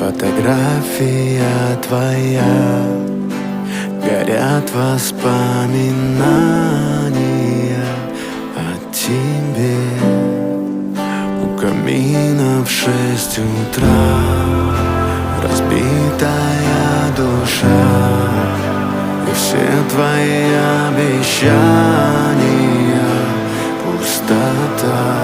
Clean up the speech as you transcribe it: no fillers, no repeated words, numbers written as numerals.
Фотография твоя, горят воспоминания о тебе. У камина в 6 утра разбитая душа, и все твои обещания пустота.